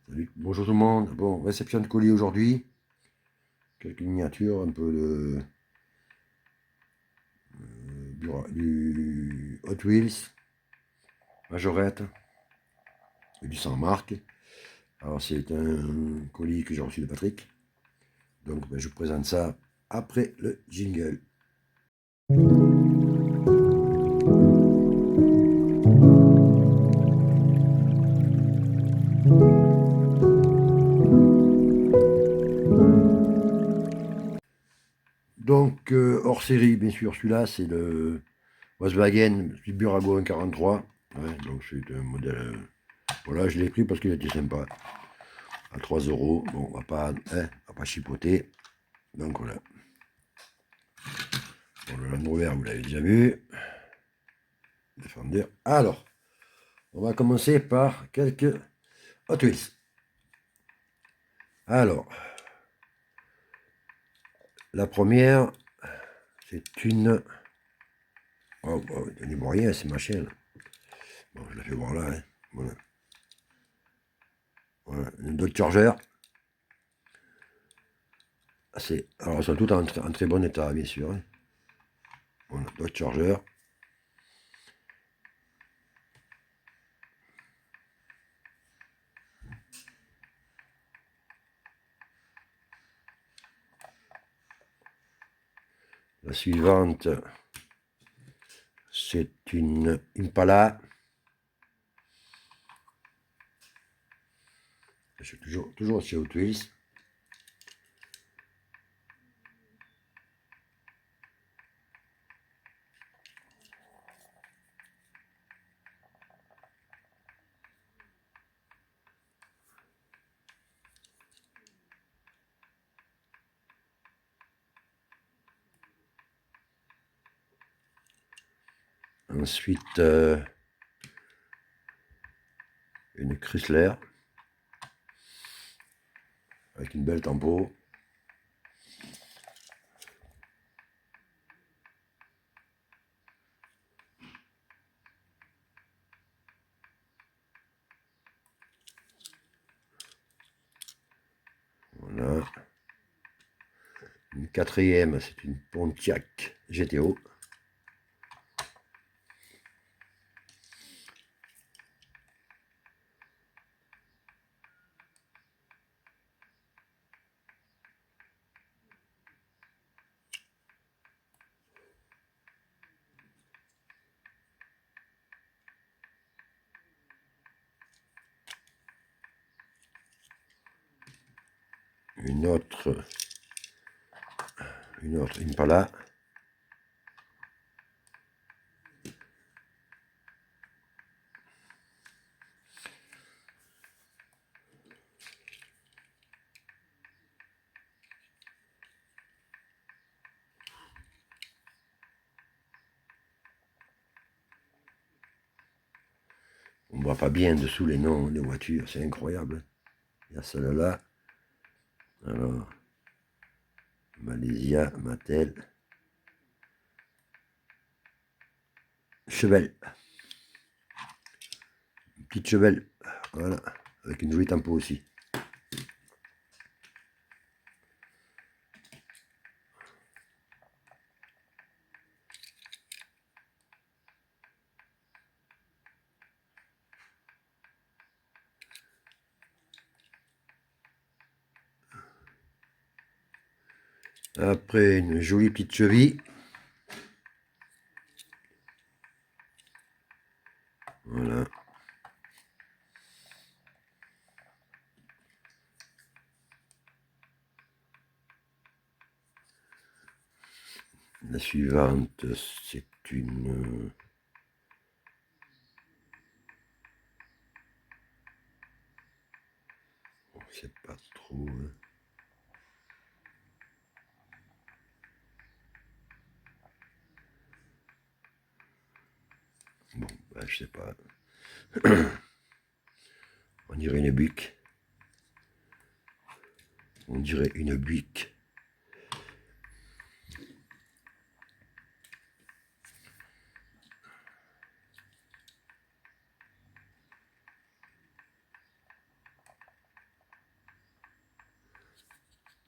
Salut, bonjour tout le monde. Bon, réception de colis aujourd'hui. Quelques miniatures, un peu du Hot Wheels, Majorette et du sans marque. Alors, c'est un colis que j'ai reçu de Patrick. Donc, je vous présente ça après le jingle. Donc, hors série, bien sûr, celui-là, c'est le Volkswagen Burago 143. Ouais, donc, c'est un modèle. Voilà, je l'ai pris parce qu'il était sympa. À 3 euros. Bon, on va pas chipoter. Donc, voilà. Bon, le Land Rover, vous l'avez déjà vu. Defender. Alors, on va commencer par quelques Hot Wheels. Alors, la première, c'est une... Oh, oh, n'y voit rien, c'est ma chaîne. Bon, je la fais voir là. Hein. Voilà. Voilà. Une Dodge Charger. Alors, elles sont toutes en très bon état, bien sûr. Hein. Voilà, Dodge Charger. La suivante, c'est une Impala. Je suis toujours chez Hot Wheels. Ensuite, une Chrysler avec une belle tempo. Voilà. Une quatrième, c'est une Pontiac GTO. Une autre Impala. On ne voit pas bien dessous les noms des voitures, c'est incroyable. Il y a celle-là. Alors, Malaysia, Mattel. Chevelle. Une petite chevelle. Voilà. Avec une jolie tempo aussi. Après, une jolie petite cheville. Voilà. La suivante, c'est une... On ne sait pas trop. Hein. Bon, ben, je sais pas. On dirait une Buick. On dirait une Buick.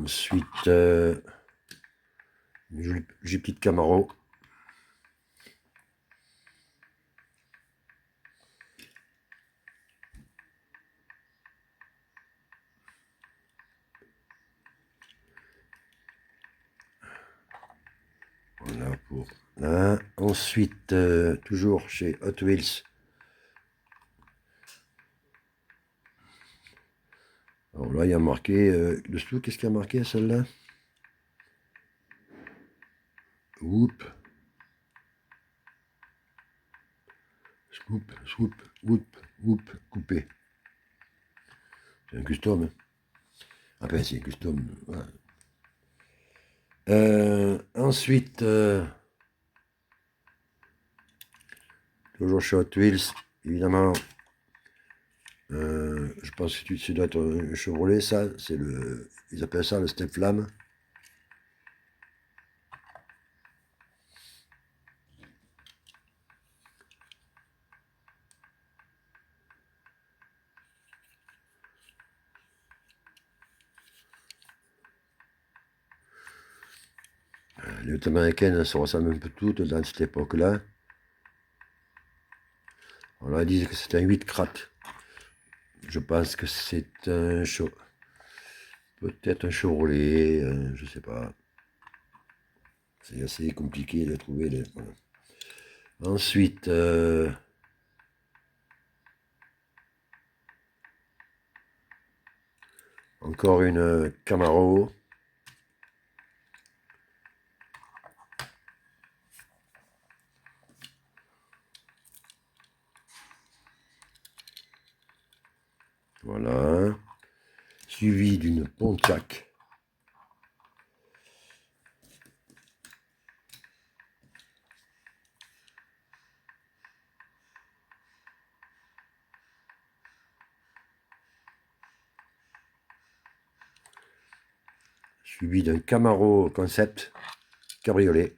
Ensuite, une jolie petite Camaro. Voilà pour là. Ensuite, toujours chez Hot Wheels. Alors là, il y a marqué dessous, qu'est-ce qu'il y a marqué celle-là? Whoop. Scoop, swoop, whoop, whoop, coupé. C'est un custom. Hein. Enfin, c'est un custom. Voilà. Ensuite, toujours chez Hot Wheels, évidemment. Je pense que ça doit être un Chevrolet, ça. C'est le. Ils appellent ça le Step Flamme. Les autos américaines se ressemblent un peu toutes dans cette époque-là. Alors là, ils disent que c'est un 8 crates. Je pense que c'est un peut-être un Chevrolet, je sais pas. C'est assez compliqué de trouver les. Voilà. Ensuite, encore une Camaro. Voilà. Suivi d'une Pontiac. Suivi d'un Camaro Concept cabriolet.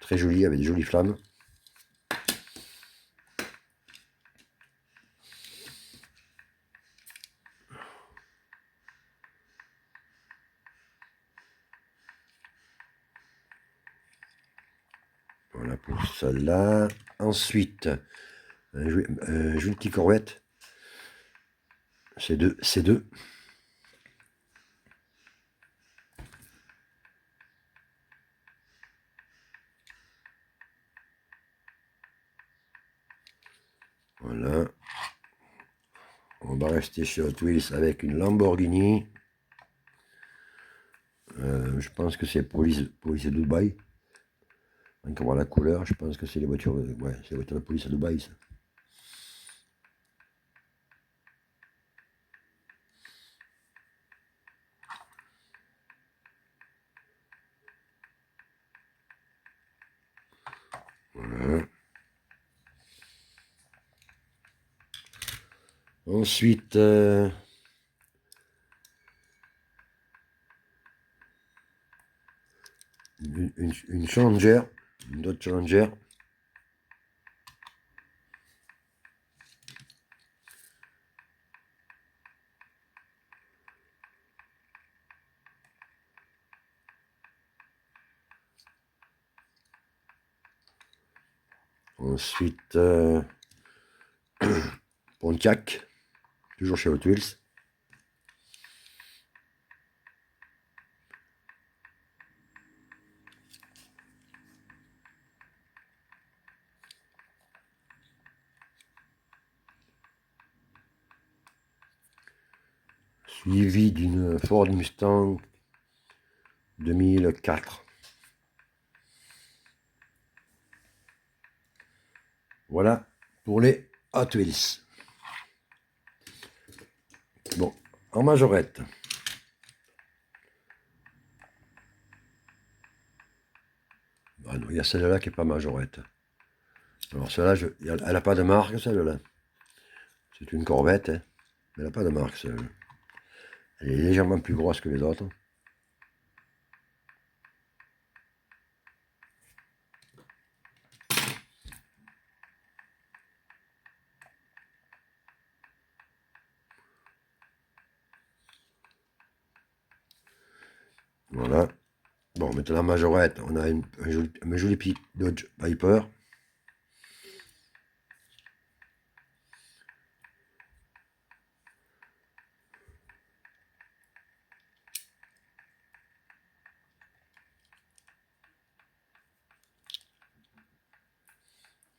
Très joli, avec des jolies flammes. Voilà pour celle-là. Ensuite, un joli petit Corvette. C2. Voilà. On va rester chez Hot Wheels avec une Lamborghini. Je pense que c'est police de Dubaï. On va voir la couleur. Je pense que c'est les voitures. Ouais, c'est les voitures de police à Dubaï, ça. Voilà. Ensuite, une Challenger, une Dodge Challenger. Ensuite, Pontiac, toujours chez Hot Wheels. Suivi d'une Ford Mustang 2004. Voilà pour les Hot Wheels. Bon, en majorette. Ah non, il y a celle-là qui n'est pas majorette. Alors celle-là, elle n'a pas de marque, celle-là. C'est une Corvette, hein, mais elle n'a pas de marque, celle-là. Elle est légèrement plus grosse que les autres. Voilà. Bon, maintenant, majorette, on a un joli petit Dodge Viper.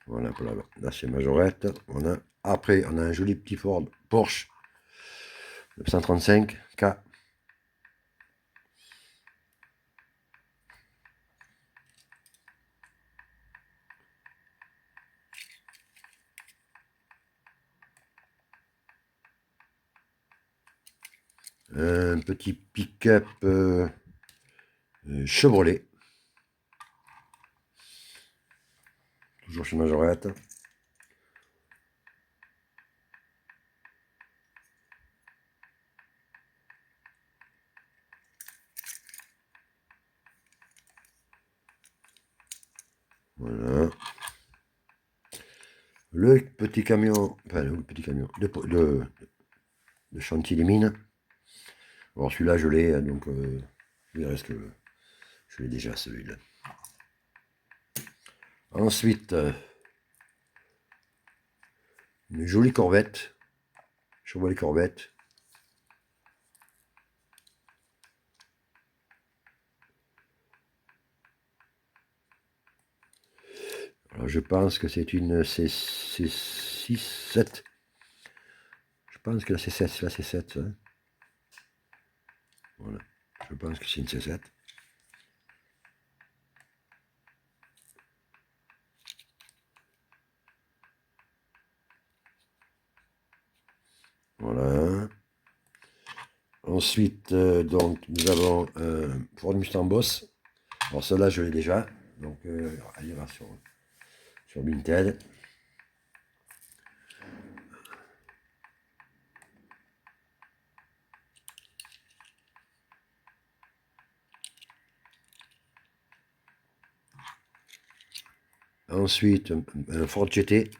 Voilà, voilà. Là, c'est majorette. Après, on a un joli petit Ford Porsche 935K. Un petit pick-up Chevrolet. Toujours chez Majorette. Voilà. Le petit camion, enfin le petit camion de chantier des mines. Alors celui-là, je l'ai, donc il reste que je l'ai déjà celui-là. Ensuite, une jolie Corvette. Chevrolet Corvette. Alors je pense que c'est une C6-7. Je pense que la C7, c'est la C7. Hein. Voilà. Je pense que c'est une C7. Voilà. Ensuite, donc, nous avons un Ford Mustang Boss. Alors, cela, je l'ai déjà. Donc, elle ira sur Vinted. Ensuite, un Ford GT.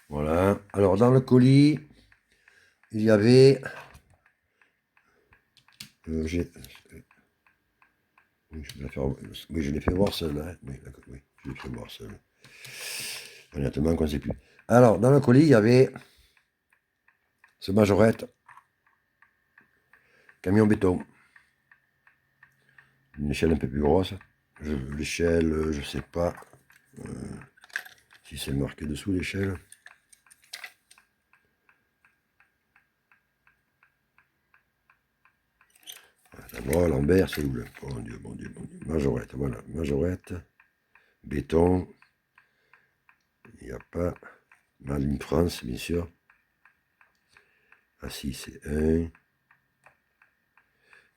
Voilà. Alors, dans le colis, il y avait... oui, je l'ai fait voir celle-là. Oui, oui, je l'ai fait voir celle-là. Honnêtement, qu'on ne sait plus. Alors, dans le colis, il y avait ce Majorette, camion béton. Une échelle un peu plus grosse. L'échelle, je ne sais pas si c'est marqué dessous l'échelle. Voilà, Lambert, c'est où là? Bon Dieu, bon Dieu, bon Dieu. Majorette, voilà, Majorette, béton. Il n'y a pas. Maline France, bien sûr. Ah si, c'est un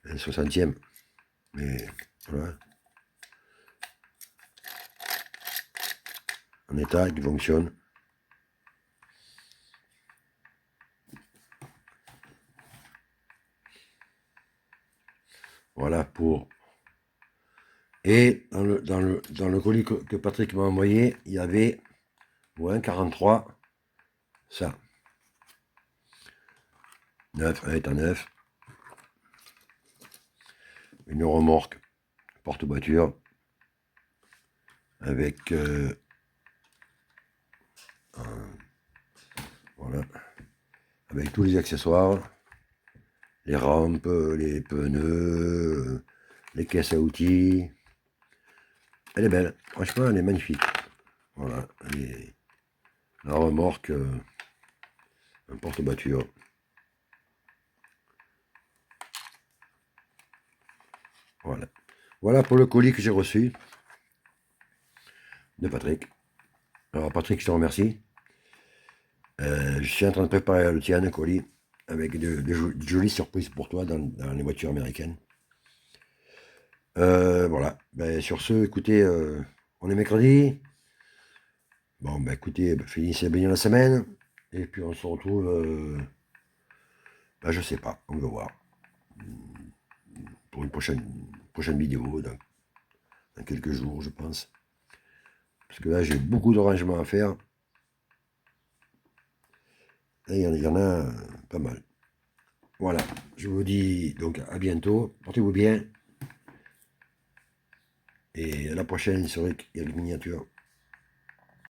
60e. Mais voilà. En état, qui fonctionne. Voilà pour. Et dans le colis que Patrick m'a envoyé, il y avait un 43. Ça. Neuf, un état neuf. Une remorque porte-voiture avec voilà, avec tous les accessoires, les rampes, les pneus, les caisses à outils. Elle est belle, franchement elle est magnifique. Voilà, la remorque, un porte-voiture. Voilà. Voilà pour le colis que j'ai reçu de Patrick. Alors Patrick, je te remercie. Je suis en train de préparer le tien, un colis, avec de jolies surprises pour toi dans les voitures américaines. Voilà. Ben, sur ce, écoutez, on est mercredi. Bon, ben écoutez, finissez bien la semaine. Et puis on se retrouve, ben, je sais pas, on va voir. Pour une prochaine vidéo, dans quelques jours, je pense. Parce que là, j'ai beaucoup de rangements à faire. Et il y en a pas mal. Voilà, je vous dis donc à bientôt, portez-vous bien, et à la prochaine, c'est vrai qu'il y a les miniatures.